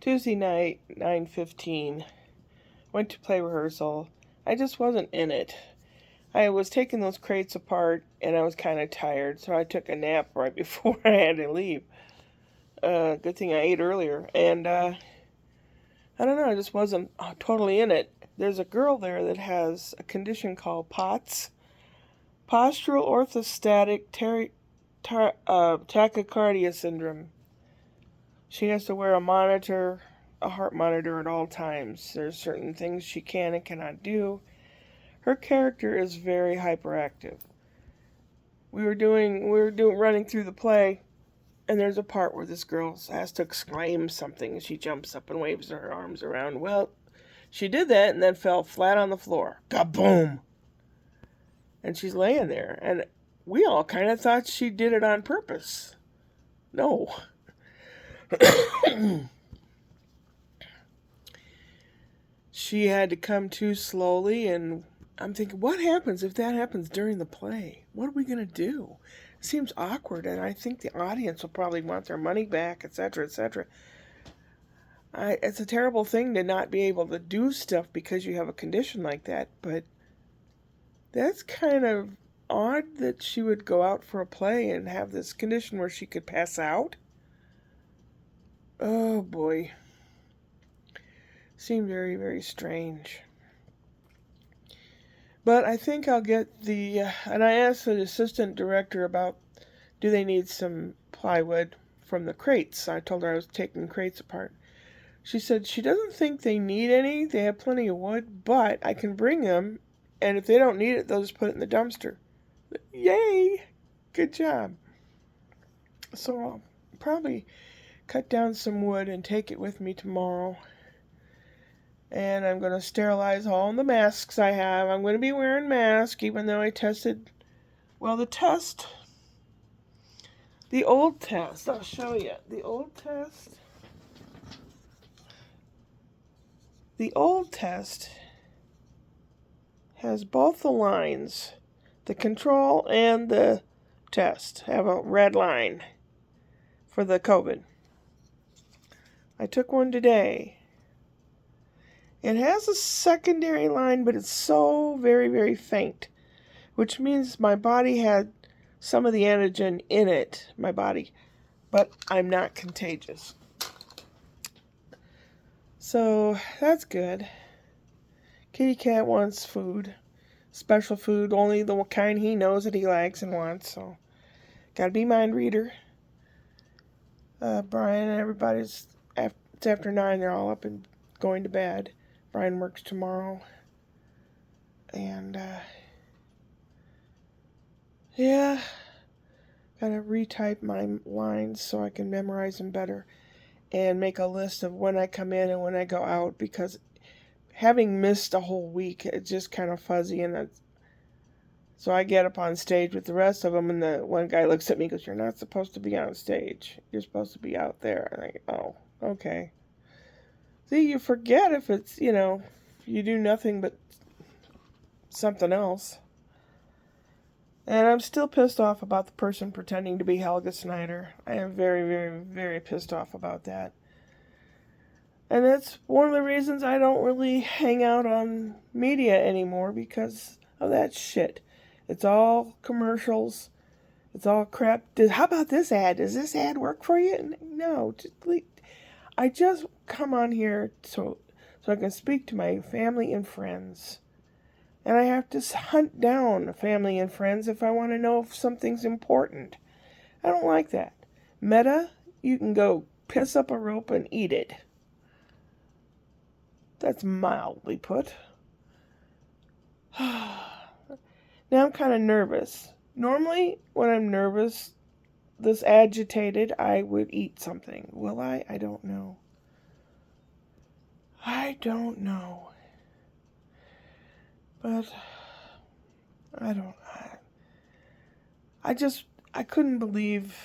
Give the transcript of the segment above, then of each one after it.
Tuesday night, 9:15. Went to play rehearsal. I just wasn't in it. I was taking those crates apart, and I was kind of tired, so I took a nap right before I had to leave. Good thing I ate earlier. And I don't know, I just wasn't totally in it. There's a girl there that has a condition called POTS, postural orthostatic tachycardia syndrome. She has to wear a heart monitor at all times. There's certain things she can and cannot do. Her character is very hyperactive. We were running through the play, and there's a part where this girl has to exclaim something. She jumps up and waves her arms around. Well, she did that and then fell flat on the floor. Kaboom! And she's laying there, and we all kind of thought she did it on purpose. No. She had to come to slowly, and I'm thinking, what happens if that happens during the play? What are we going to do? It seems awkward, and I think the audience will probably want their money back, etc., etc. It's a terrible thing to not be able to do stuff because you have a condition like that, but that's kind of odd that she would go out for a play and have this condition where she could pass out. Oh boy. Seemed very, very strange. But I think I'll get and I asked the assistant director about, do they need some plywood from the crates? I told her I was taking crates apart. She said she doesn't think they need any. They have plenty of wood, but I can bring them, and if they don't need it, they'll just put it in the dumpster. Yay! Good job. So I'll probably cut down some wood and take it with me tomorrow. And I'm going to sterilize all the masks I have. I'm going to be wearing masks, even though I tested. Well, the old test, I'll show you. The old test has both the lines, the control and the test, have a red line for the COVID. I took one today. It has a secondary line, but it's so very, very faint, which means my body had some of the antigen in it, my body, but I'm not contagious. So that's good. Kitty Cat wants food, special food, only the kind he knows that he likes and wants, so gotta be mind reader. Brian and it's after 9, they're all up and going to bed. Brian works tomorrow. And, yeah, gotta retype my lines so I can memorize them better and make a list of when I come in and when I go out, because having missed a whole week, it's just kind of fuzzy. And so I get up on stage with the rest of them, and the one guy looks at me and goes, "You're not supposed to be on stage. You're supposed to be out there." And I go, "Oh, okay." See, you forget if it's, you do nothing but something else. And I'm still pissed off about the person pretending to be Helga Snyder. I am very, very, very pissed off about that. And that's one of the reasons I don't really hang out on media anymore, because of that shit. It's all commercials. It's all crap. How about this ad? Does this ad work for you? No. I just come on here so I can speak to my family and friends. And I have to hunt down family and friends if I want to know if something's important. I don't like that. Meta, you can go piss up a rope and eat it. That's mildly put. Now I'm kind of nervous. Normally, when I'm nervous, this agitated, I would eat something. Will I? I don't know. But I couldn't believe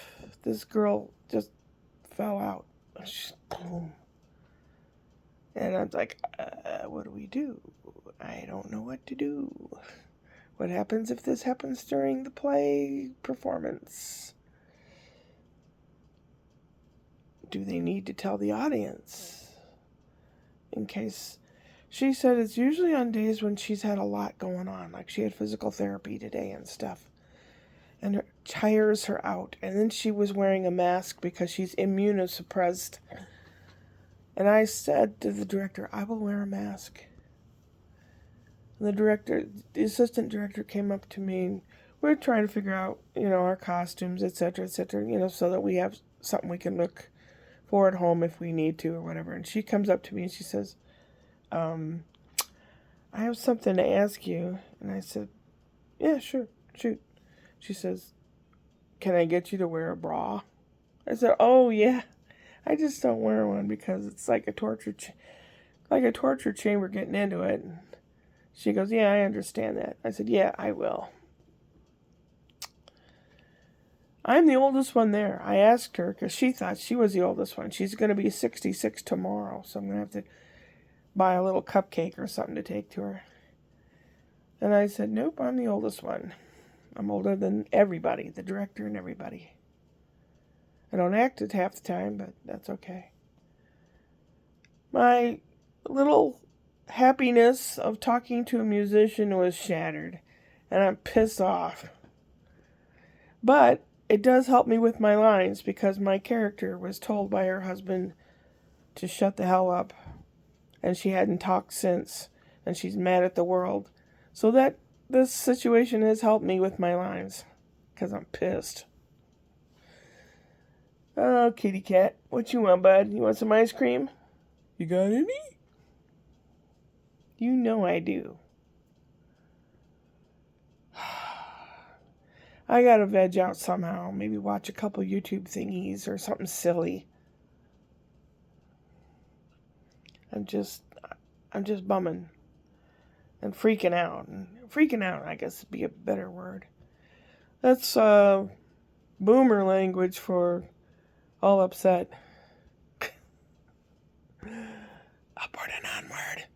this girl just fell out. Boom. And I was like, what do we do? I don't know what to do. What happens if this happens during the play performance? Do they need to tell the audience? in case. She said it's usually on days when she's had a lot going on, like she had physical therapy today and stuff. And it tires her out. And then she was wearing a mask because she's immunosuppressed. And I said to the director, I will wear a mask. And the assistant director came up to me, and we were trying to figure out, our costumes, etc., so that we have something we can look for at home if we need to or whatever. And she comes up to me and she says, I have something to ask you. And I said, yeah, sure, shoot. She says, can I get you to wear a bra? I said, oh, yeah. I just don't wear one because it's like a torture chamber getting into it. And she goes, yeah, I understand that. I said, yeah, I will. I'm the oldest one there. I asked her because she thought she was the oldest one. She's going to be 66 tomorrow, so I'm going to have to buy a little cupcake or something to take to her. And I said, nope, I'm the oldest one. I'm older than everybody, the director and everybody. I don't act it half the time, but that's okay. My little happiness of talking to a musician was shattered, and I'm pissed off. But it does help me with my lines because my character was told by her husband to shut the hell up, and she hadn't talked since, and she's mad at the world. So that this situation has helped me with my lines because I'm pissed. Oh, kitty cat, what you want, bud? You want some ice cream? You got any? You know I do. I gotta veg out somehow. Maybe watch a couple YouTube thingies or something silly. I'm just bumming and freaking out. And freaking out, I guess, would be a better word. That's boomer language for all upset. Upward and onward.